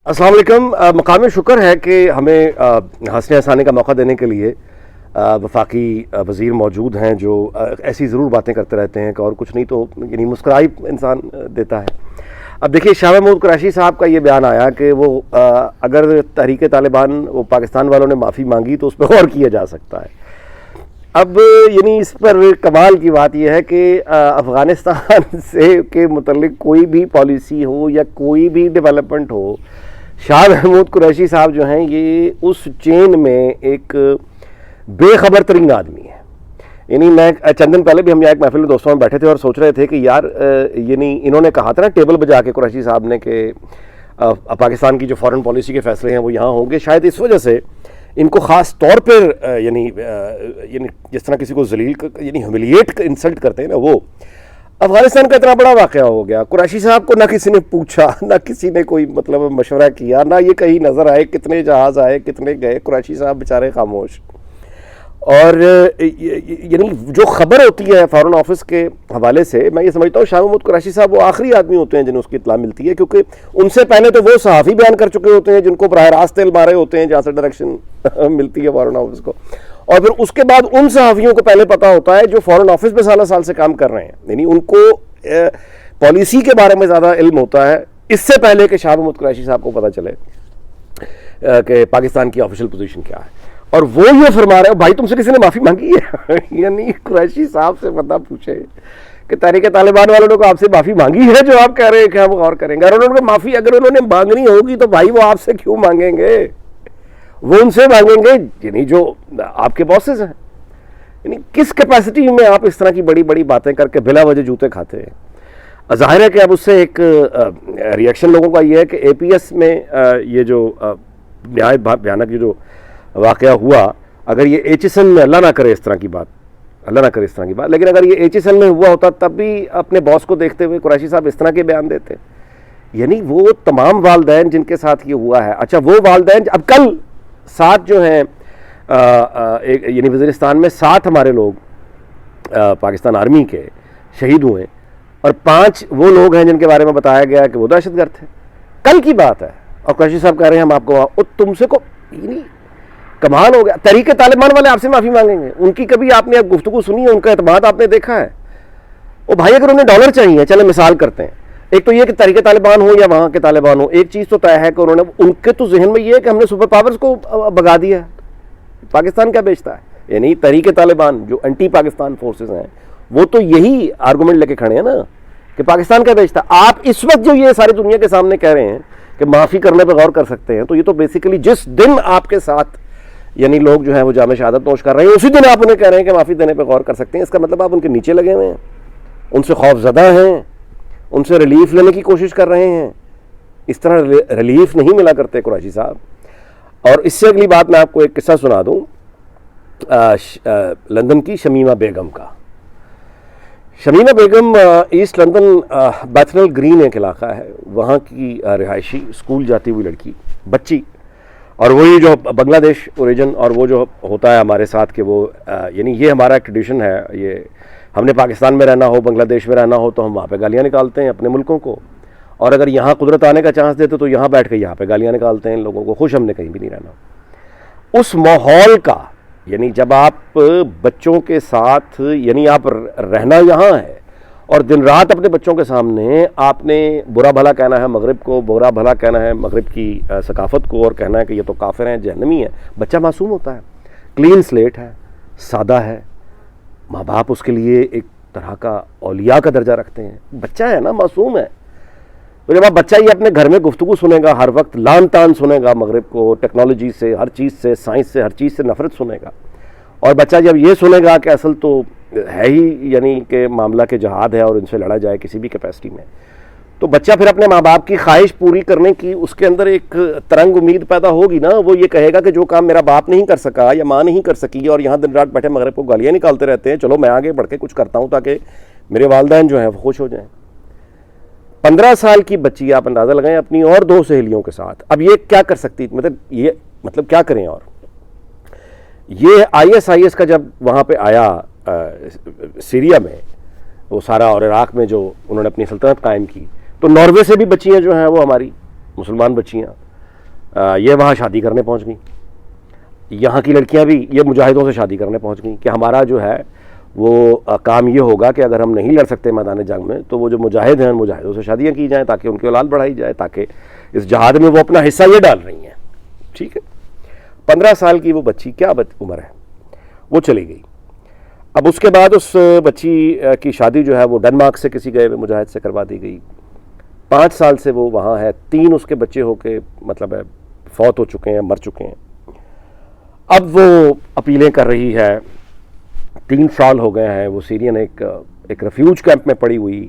السلام علیکم. مقام شکر ہے کہ ہمیں ہنسنے ہنسانے کا موقع دینے کے لیے وفاقی وزیر موجود ہیں جو ایسی ضرور باتیں کرتے رہتے ہیں کہ اور کچھ نہیں تو یعنی مسکرائی انسان دیتا ہے. اب دیکھیے شاہ محمود قریشی صاحب کا یہ بیان آیا کہ وہ اگر تحریک طالبان وہ پاکستان والوں نے معافی مانگی تو اس پہ غور کیا جا سکتا ہے. اب یعنی اس پر کمال کی بات یہ ہے کہ افغانستان سے کے متعلق کوئی بھی پالیسی ہو یا کوئی بھی ڈیولپمنٹ ہو، شاہ محمود قریشی صاحب جو ہیں یہ اس چین میں ایک بے خبر ترین آدمی ہے. یعنی میں چند دن پہلے بھی ہم یہاں ایک محفل میں دوستوں میں بیٹھے تھے اور سوچ رہے تھے کہ یار یعنی انہوں نے کہا تھا نا ٹیبل بجا کے قریشی صاحب نے کہ پاکستان کی جو فارن پالیسی کے فیصلے ہیں وہ یہاں ہوں گے. شاید اس وجہ سے ان کو خاص طور پر یعنی جس طرح کسی کو ذلیل یعنی ہیوملیٹ انسلٹ کرتے ہیں نا، وہ افغانستان کا اتنا بڑا واقعہ ہو گیا. قریشی صاحب کو نہ کسی نے پوچھا، نہ کسی نے کوئی مطلب مشورہ کیا، نہ یہ کہیں نظر آئے کتنے جہاز آئے کتنے گئے. قریشی صاحب بیچارے خاموش. اور یعنی جو خبر ہوتی ہے فارن آفس کے حوالے سے، میں یہ سمجھتا ہوں شاہ محمود قریشی صاحب وہ آخری آدمی ہوتے ہیں جنہیں اس کی اطلاع ملتی ہے، کیونکہ ان سے پہلے تو وہ صحافی بیان کر چکے ہوتے ہیں جن کو براہ راست تیل مارے ہوتے ہیں جہاں سے ڈائریکشن ملتی ہے فارن آفس کو. اور پھر اس کے بعد ان صحافیوں کو پہلے پتا ہوتا ہے جو فارن آفس میں سالہ سال سے کام کر رہے ہیں. یعنی ان کو پالیسی کے بارے میں زیادہ علم ہوتا ہے اس سے پہلے کہ شاہ محمود قریشی صاحب کو پتا چلے کہ پاکستان کی آفیشیل پوزیشن کیا ہے. اور وہ یہ فرما رہے ہیں بھائی تم سے کسی نے معافی مانگی ہے؟ یعنی قریشی صاحب سے بندہ پوچھے کہ تحریک طالبان والوں نے آپ سے معافی مانگی ہے جو آپ کہہ رہے ہیں کہ ہم غور کریں گے. اور انہوں نے معافی اگر انہوں نے مانگنی ہوگی تو بھائی وہ آپ سے کیوں مانگیں گے؟ وہ ان سے مانگیں گے یعنی جو آپ کے باسز ہیں. یعنی کس کیپیسٹی میں آپ اس طرح کی بڑی بڑی باتیں کر کے بلا وجہ جوتے کھاتے ہیں؟ ظاہر ہے کہ اب اس سے ایک ریئیکشن لوگوں کا یہ ہے کہ اے پی ایس میں یہ جو نہایت بھیانک جو واقعہ ہوا، اگر یہ ایچ ایس ایل میں اللہ نہ کرے اس طرح کی بات، لیکن اگر یہ ایچ ایس ایل میں ہوا ہوتا تب بھی اپنے باس کو دیکھتے ہوئے قریشی صاحب اس طرح کے بیان دیتے. یعنی وہ تمام والدین جن کے ساتھ یہ ہوا ہے، اچھا وہ والدین اب کل 7 جو ہیں یعنی وزیرستان میں 7 ہمارے لوگ پاکستان آرمی کے شہید ہوئے اور 5 وہ لوگ ہیں جن کے بارے میں بتایا گیا کہ وہ دہشت گرد تھے. کل کی بات ہے اور قریشی صاحب کہہ رہے ہیں ہم آپ کو تم سے کو یعنی کمال ہو گیا. تحریک طالبان والے آپ سے معافی مانگیں گے؟ ان کی کبھی آپ نے گفتگو سنی ہے؟ ان کا اعتماد آپ نے دیکھا ہے؟ وہ بھائی اگر انہیں ڈالر چاہیے، چلے مثال کرتے ہیں، ایک تو یہ کہ تحریک طالبان ہو یا وہاں کے طالبان ہو، ایک چیز تو طے ہے کہ انہوں نے ان کے تو ذہن میں یہ ہے کہ ہم نے سپر پاورز کو بگا دیا ہے. پاکستان کیا بیچتا ہے؟ یعنی تحریک طالبان جو اینٹی پاکستان فورسز ہیں وہ تو یہی آرگومنٹ لے کے کھڑے ہیں نا کہ پاکستان کیا بیچتا ہے. آپ اس وقت جو یہ ساری دنیا کے سامنے کہہ رہے ہیں کہ معافی کرنے پہ غور کر سکتے ہیں، تو یہ تو بیسیکلی جس دن آپ کے ساتھ یعنی لوگ جو ہیں وہ جامع شہادت نوش کر رہے ہیں اسی دن آپ انہیں کہہ رہے ہیں کہ معافی دینے پہ غور کر سکتے ہیں. اس کا مطلب آپ ان کے نیچے لگے ہوئے ہیں، ان سے خوف زدہ ہیں، ان سے ریلیف لینے کی کوشش کر رہے ہیں. اس طرح ریلیف نہیں ملا کرتے قریشی صاحب. اور اس سے اگلی بات میں آپ کو ایک قصہ سنا دوں لندن کی شمیمہ بیگم کا. شمیمہ بیگم ایسٹ لندن بیتھنل گرین ایک علاقہ ہے، وہاں کی رہائشی، اسکول جاتی ہوئی لڑکی، بچی. اور وہی جو بنگلہ دیش اوریجن، اور وہ جو ہوتا ہے ہمارے ساتھ کہ وہ یعنی یہ ہمارا ایک ٹریڈیشن ہے، یہ ہم نے پاکستان میں رہنا ہو، بنگلہ دیش میں رہنا ہو تو ہم وہاں پہ گالیاں نکالتے ہیں اپنے ملکوں کو، اور اگر یہاں قدرت آنے کا چانس دیتے تو یہاں بیٹھ کے یہاں پہ گالیاں نکالتے ہیں لوگوں کو. خوش ہم نے کہیں بھی نہیں رہنا. اس ماحول کا یعنی جب آپ بچوں کے ساتھ یعنی آپ رہنا یہاں ہے اور دن رات اپنے بچوں کے سامنے آپ نے برا بھلا کہنا ہے مغرب کو، برا بھلا کہنا ہے مغرب کی ثقافت کو، اور کہنا ہے کہ یہ تو کافر ہیں، جہنمی ہیں. بچہ معصوم ہوتا ہے، کلین سلیٹ ہے، سادہ ہے، ماں باپ اس کے لیے ایک طرح کا اولیاء کا درجہ رکھتے ہیں. بچہ ہے نا، معصوم ہے. تو جب آپ بچہ یہ اپنے گھر میں گفتگو سنے گا، ہر وقت لان تان سنے گا مغرب کو، ٹیکنالوجی سے، ہر چیز سے، سائنس سے، ہر چیز سے نفرت سنے گا، اور بچہ جب یہ سنے گا کہ اصل تو ہے ہی یعنی کہ معاملہ کے جہاد ہے اور ان سے لڑا جائے کسی بھی کیپیسٹی میں، تو بچہ پھر اپنے ماں باپ کی خواہش پوری کرنے کی اس کے اندر ایک ترنگ امید پیدا ہوگی نا. وہ یہ کہے گا کہ جو کام میرا باپ نہیں کر سکا یا ماں نہیں کر سکی اور یہاں دن رات بیٹھے مغرب کو گالیاں نکالتے رہتے ہیں، چلو میں آگے بڑھ کے کچھ کرتا ہوں تاکہ میرے والدین جو ہیں وہ خوش ہو جائیں. 15 سال کی بچی آپ اندازہ لگائیں اپنی اور 2 سہیلیوں کے ساتھ. اب یہ کیا کر سکتی، مطلب کیا کریں؟ اور یہ ISIS کا جب وہاں پہ آیا سیریا میں وہ سارا، اور عراق میں جو انہوں نے اپنی سلطنت قائم کی، تو ناروے سے بھی بچیاں جو ہیں وہ ہماری مسلمان بچیاں یہ وہاں شادی کرنے پہنچ گئیں. یہاں کی لڑکیاں بھی یہ مجاہدوں سے شادی کرنے پہنچ گئیں کہ ہمارا جو ہے وہ کام یہ ہوگا کہ اگر ہم نہیں لڑ سکتے میدان جنگ میں تو وہ جو مجاہد ہیں مجاہدوں سے شادیاں کی جائیں تاکہ ان کی اولاد بڑھائی جائے, تاکہ اس جہاد میں وہ اپنا حصہ یہ ڈال رہی ہیں. ٹھیک ہے, 15 سال کی وہ بچی, کیا عمر ہے, وہ چلی گئی. اب اس کے بعد اس بچی کی شادی جو ہے وہ ڈنمارک سے کسی گئے ہوئے مجاہد سے کروا دی گئی. 5 سال سے وہ وہاں ہے, 3 اس کے بچے ہو کے مطلب ہے فوت ہو چکے ہیں, مر چکے ہیں. اب وہ اپیلیں کر رہی ہے, 3 سال ہو گئے ہیں وہ سیرین ایک ریفیوج کیمپ میں پڑی ہوئی,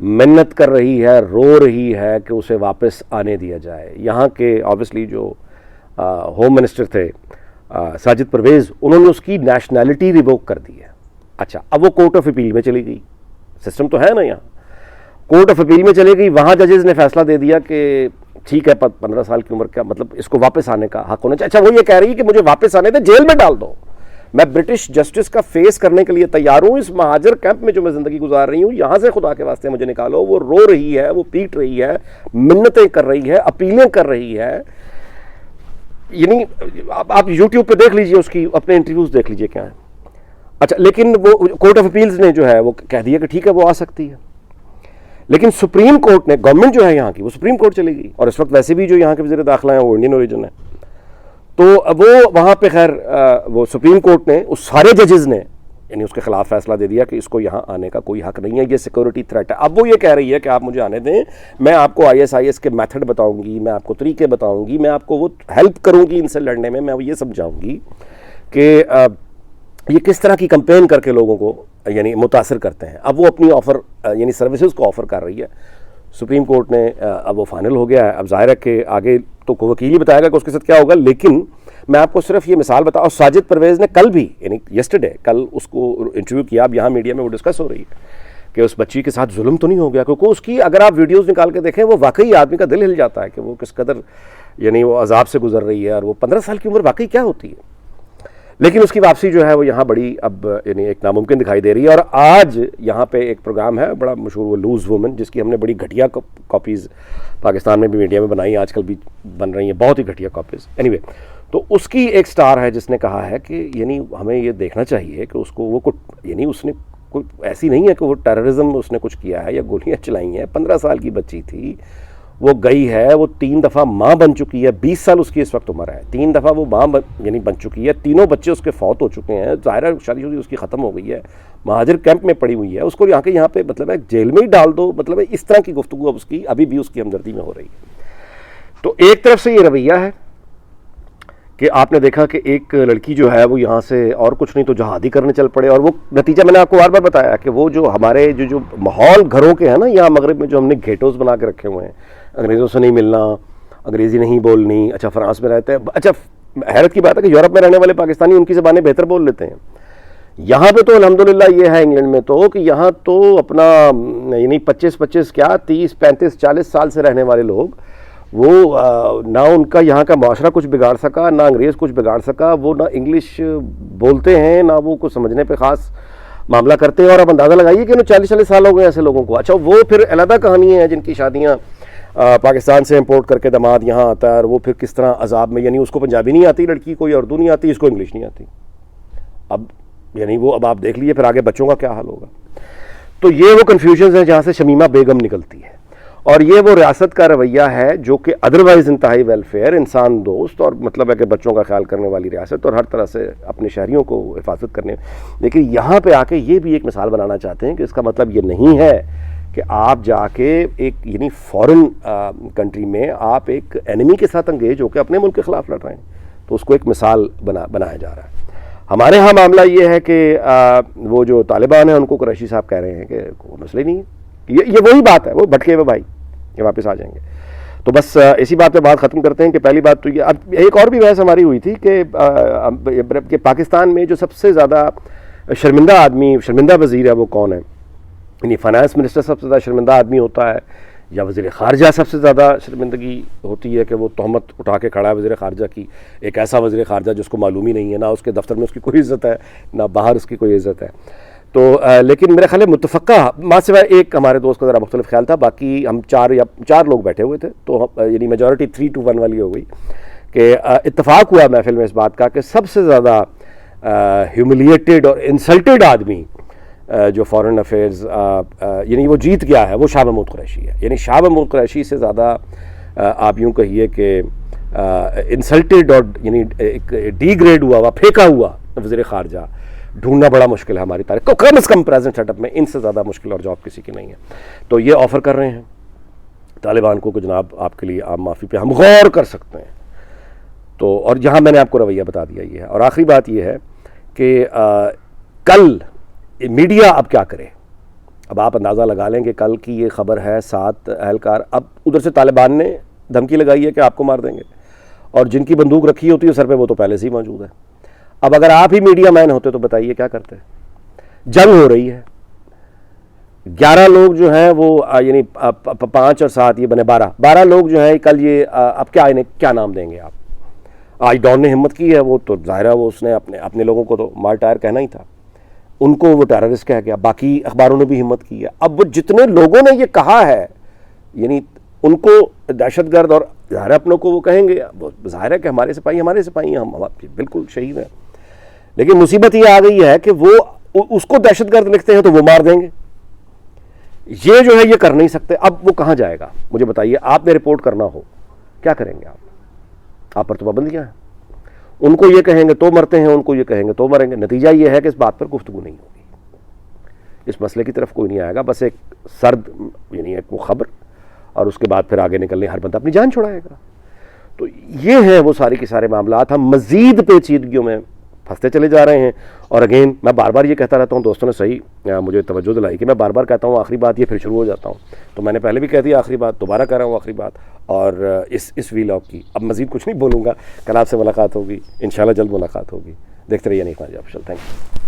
منت کر رہی ہے, رو رہی ہے کہ اسے واپس آنے دیا جائے. یہاں کے آبویسلی جو ہوم منسٹر تھے ساجد پرویز, انہوں نے اس کی نیشنلٹی ریووک کر دی ہے. اچھا, اب وہ کورٹ آف اپیل میں چلی گئی, سسٹم تو ہے نا یہاں, کورٹ آف اپیل میں چلی گئی. وہاں ججز نے فیصلہ دے دیا کہ ٹھیک ہے 15 سال کی عمر کا مطلب اس کو واپس آنے کا حق ہونا چاہیے. اچھا, وہ یہ کہہ رہی ہے کہ مجھے واپس آنے دے, جیل میں ڈال دو, میں برٹش جسٹس کا فیس کرنے کے لیے تیار ہوں. اس مہاجر کیمپ میں جو میں زندگی گزار رہی ہوں یہاں سے خدا کے واسطے مجھے نکالو. وہ رو رہی ہے, وہ پیٹ رہی ہے, منتیں کر رہی ہے, اپیلیں کر رہی ہے. یعنی آپ یوٹیوب پہ دیکھ لیجئے, اس کی اپنے انٹرویوز دیکھ لیجئے کیا ہے. اچھا, لیکن وہ کورٹ آف اپیلز نے جو ہے وہ کہہ دیا کہ ٹھیک ہے وہ آ سکتی ہے. لیکن سپریم کورٹ نے, گورنمنٹ جو ہے یہاں کی وہ سپریم کورٹ چلے گئی, اور اس وقت ویسے بھی جو یہاں کے وزیر داخلہ ہیں وہ انڈین اوریجن ہے. تو وہ وہاں پہ خیر وہ سپریم کورٹ نے اس سارے ججز نے یعنی اس کے خلاف فیصلہ دے دیا کہ اس کو یہاں آنے کا کوئی حق نہیں ہے, یہ سیکورٹی تھریٹ ہے. اب وہ یہ کہہ رہی ہے کہ آپ مجھے آنے دیں, میں آپ کو ISIS کے میتھڈ بتاؤں گی, میں آپ کو طریقے بتاؤں گی, میں آپ کو وہ ہیلپ کروں گی ان سے لڑنے میں, میں یہ سمجھاؤں گی کہ یہ کس طرح کی کمپین کر کے لوگوں کو یعنی متاثر کرتے ہیں. اب وہ اپنی آفر یعنی سروسز کو آفر کر رہی ہے. سپریم کورٹ نے اب وہ فائنل ہو گیا ہے. اب ظاہر ہے کہ آگے تو وکیل ہی بتائے گا کہ اس کے ساتھ کیا ہوگا, لیکن میں آپ کو صرف یہ مثال بتاؤں. ساجد پرویز نے کل بھی یعنی یسٹرڈے کل اس کو انٹرویو کیا, اب یہاں میڈیا میں وہ ڈسکس ہو رہی ہے کہ اس بچی کے ساتھ ظلم تو نہیں ہو گیا, کیونکہ اس کی اگر آپ ویڈیوز نکال کے دیکھیں وہ واقعی آدمی کا دل ہل جاتا ہے کہ وہ کس قدر یعنی وہ عذاب سے گزر رہی ہے, اور وہ 15 سال کی عمر واقعی کیا ہوتی ہے. لیکن اس کی واپسی جو ہے وہ یہاں بڑی اب یعنی ایک ناممکن دکھائی دے رہی ہے. اور آج یہاں پہ ایک پروگرام ہے بڑا مشہور, وہ لوز وومن, جس کی ہم نے بڑی گھٹیا کاپیز پاکستان میں بھی میڈیا میں بنائی, آج کل بھی بن رہی ہیں بہت ہی گھٹیا کاپیز. اینی وے, تو اس کی ایک سٹار ہے جس نے کہا ہے کہ یعنی ہمیں یہ دیکھنا چاہیے کہ اس کو وہ یعنی اس نے کوئی ایسی نہیں ہے کہ وہ ٹیررزم اس نے کچھ کیا ہے یا گولیاں چلائی ہیں. 15 سال کی بچی تھی, وہ گئی ہے, وہ 3 دفعہ ماں بن چکی ہے, 20 سال اس کی اس وقت عمر ہے, 3 دفعہ وہ ماں یعنی بن چکی ہے, تینوں بچے اس کے فوت ہو چکے ہیں, ظاہر ہے شادی شدی اس کی ختم ہو گئی ہے, مہاجر کیمپ میں پڑی ہوئی ہے. اس کو یہاں پہ مطلب ہے جیل میں ہی ڈال دو, مطلب ہے اس طرح کی گفتگو اب اس کی ابھی بھی اس کی ہمدردی میں ہو رہی ہے. تو ایک طرف سے یہ رویہ ہے کہ آپ نے دیکھا کہ ایک لڑکی جو ہے وہ یہاں سے اور کچھ نہیں تو جہادی کرنے چل پڑے, اور وہ نتیجہ میں نے آپ کو بار بار بتایا کہ وہ جو ہمارے جو ماحول گھروں کے ہیں نا یہاں مغرب میں, جو ہم نے گھیٹوز بنا کے رکھے ہوئے ہیں, انگریزوں سے نہیں ملنا, انگریزی نہیں بولنی. اچھا, فرانس میں رہتے ہیں, اچھا حیرت کی بات ہے کہ یورپ میں رہنے والے پاکستانی ان کی زبانیں بہتر بول لیتے ہیں. یہاں پہ تو الحمدللہ یہ ہے انگلینڈ میں تو کہ یہاں تو اپنا یعنی 25 کیا 30 35 40 سال سے رہنے والے لوگ, وہ نہ ان کا یہاں کا معاشرہ کچھ بگاڑ سکا, نہ انگریز کچھ بگاڑ سکا, وہ نہ انگلش بولتے ہیں نہ وہ کچھ سمجھنے پہ خاص معاملہ کرتے ہیں. اور اب اندازہ لگائیے کہ 40 سال ہو گئے ایسے لوگوں کو. اچھا, وہ پھر علیحدہ کہانی ہے جن کی شادیاں پاکستان سے امپورٹ کر کے داماد یہاں آتا ہے, اور وہ پھر کس طرح عذاب میں, یعنی اس کو پنجابی نہیں آتی لڑکی کو, یا اردو نہیں آتی, اس کو انگلش نہیں آتی. اب یعنی وہ اب آپ دیکھ لیجیے پھر آگے بچوں کا کیا حال ہوگا. تو یہ وہ کنفیوژنز ہیں جہاں سے شمیمہ بیگم نکلتی ہے, اور یہ وہ ریاست کا رویہ ہے جو کہ ادروائز انتہائی ویلفیئر, انسان دوست, اور مطلب ہے کہ بچوں کا خیال کرنے والی ریاست, اور ہر طرح سے اپنے شہریوں کو حفاظت کرنے. لیکن یہاں پہ آ کے یہ بھی ایک مثال بنانا چاہتے ہیں کہ اس کا مطلب یہ نہیں ہے کہ آپ جا کے ایک یعنی فورن کنٹری میں آپ ایک اینیمی کے ساتھ انگیج ہو کے اپنے ملک کے خلاف لڑ رہے ہیں, تو اس کو ایک مثال بنایا جا رہا ہے. ہمارے ہاں معاملہ یہ ہے کہ وہ جو طالبان ہیں ان کو قریشی صاحب کہہ رہے ہیں کہ کوئی مسئلہ ہی نہیں ہے, یہ وہی بات ہے, وہ بھٹکے ہوئے بھائی یہ واپس آ جائیں گے. تو بس اسی بات پہ بات ختم کرتے ہیں کہ پہلی بات تو یہ, اب ایک اور بھی بحث ہماری ہوئی تھی کہ پاکستان میں جو سب سے زیادہ شرمندہ آدمی, شرمندہ وزیر ہے وہ کون ہے, یعنی فائنانس منسٹر سب سے زیادہ شرمندہ آدمی ہوتا ہے, یا وزیر خارجہ سب سے زیادہ شرمندگی ہوتی ہے کہ وہ تہمت اٹھا کے کھڑا ہے وزیر خارجہ کی, ایک ایسا وزیر خارجہ جس کو معلوم ہی نہیں ہے, نہ اس کے دفتر میں اس کی کوئی عزت ہے, نہ باہر اس کی کوئی عزت ہے. تو لیکن میرا خیال ہے متفقہ ماں سوائے ایک ہمارے دوست کا ذرا مختلف خیال تھا، باقی ہم چار لوگ بیٹھے ہوئے تھے، تو یعنی میجورٹی 3-1 والی ہو گئی کہ اتفاق ہوا محفل میں اس بات کا کہ سب سے زیادہ ہیوملیٹڈ اور انسلٹڈ آدمی جو فارن افیئرز یعنی وہ جیت گیا ہے وہ شاہ محمود قریشی ہے. یعنی شاہ محمود قریشی سے زیادہ آپ یوں کہیے کہ انسلٹڈ اور یعنی ایک ڈی گریڈ ہوا پھینکا ہوا وزیر خارجہ ڈھونڈنا بڑا مشکل ہے ہماری تاریخ کو، کم از کم پریزنٹ سیٹ اپ میں ان سے زیادہ مشکل اور جاب کسی کی نہیں ہے. تو یہ آفر کر رہے ہیں طالبان کو کہ جناب آپ کے لیے عام معافی پہ ہم غور کر سکتے ہیں. تو اور یہاں میں نے آپ کو رویہ بتا دیا یہ ہے. اور آخری بات یہ ہے کہ کل میڈیا اب کیا کرے. اب آپ اندازہ لگا لیں کہ کل کی یہ خبر ہے 7 اہلکار، اب ادھر سے طالبان نے دھمکی لگائی ہے کہ آپ کو مار دیں گے، اور جن کی بندوق رکھی ہوتی ہے سر پہ وہ تو پہلے سے ہی موجود ہے. اب اگر آپ ہی میڈیا مین ہوتے تو بتائیے کیا کرتے. جنگ ہو رہی ہے، 11 لوگ جو ہیں وہ یعنی 5 اور 7 یہ بنے 12 لوگ جو ہیں کل یہ اب کیا انہیں کیا نام دیں گے آپ. آج ڈان نے ہمت کی ہے، وہ تو ظاہر ہے وہ اس نے اپنے لوگوں کو تو مار ٹائر کہنا ہی تھا، ان کو وہ ٹیررسٹ کہہ گیا. باقی اخباروں نے بھی ہمت کی ہے. اب وہ جتنے لوگوں نے یہ کہا ہے یعنی ان کو دہشت گرد، اور ظاہر اپنوں کو وہ کہیں گے، ظاہر ہے کہ ہمارے سپاہی ہیں، ہم بالکل شہید ہیں. لیکن مصیبت یہ آ گئی ہے کہ وہ اس کو دہشت گرد لکھتے ہیں تو وہ مار دیں گے. یہ جو ہے یہ کر نہیں سکتے. اب وہ کہاں جائے گا مجھے بتائیے. آپ نے رپورٹ کرنا ہو کیا کریں گے آپ پر تو پابندیاں ہیں. ان کو یہ کہیں گے تو مرتے ہیں، ان کو یہ کہیں گے تو مریں گے. نتیجہ یہ ہے کہ اس بات پر گفتگو نہیں ہوگی، اس مسئلے کی طرف کوئی نہیں آئے گا. بس ایک سرد یعنی ایک وہ خبر، اور اس کے بعد پھر آگے نکلنے ہر بندہ اپنی جان چھڑائے گا. تو یہ ہیں وہ سارے کے سارے معاملات. ہم مزید پیچیدگیوں میں پھنستے چلے جا رہے ہیں. اور اگین میں بار بار یہ کہتا رہتا ہوں، دوستوں نے صحیح مجھے توجہ دلائی کہ میں بار بار کہتا ہوں آخری بات یہ، پھر شروع ہو جاتا ہوں. تو میں نے پہلے بھی کہہ دیا آخری بات، دوبارہ کہہ رہا ہوں آخری بات. اور اس وی لاگ کی اب مزید کچھ نہیں بولوں گا. کل آپ سے ملاقات ہوگی انشاءاللہ، جلد ملاقات ہوگی. دیکھتے رہیے نہیں خواجہ آفیشیل. Thank you.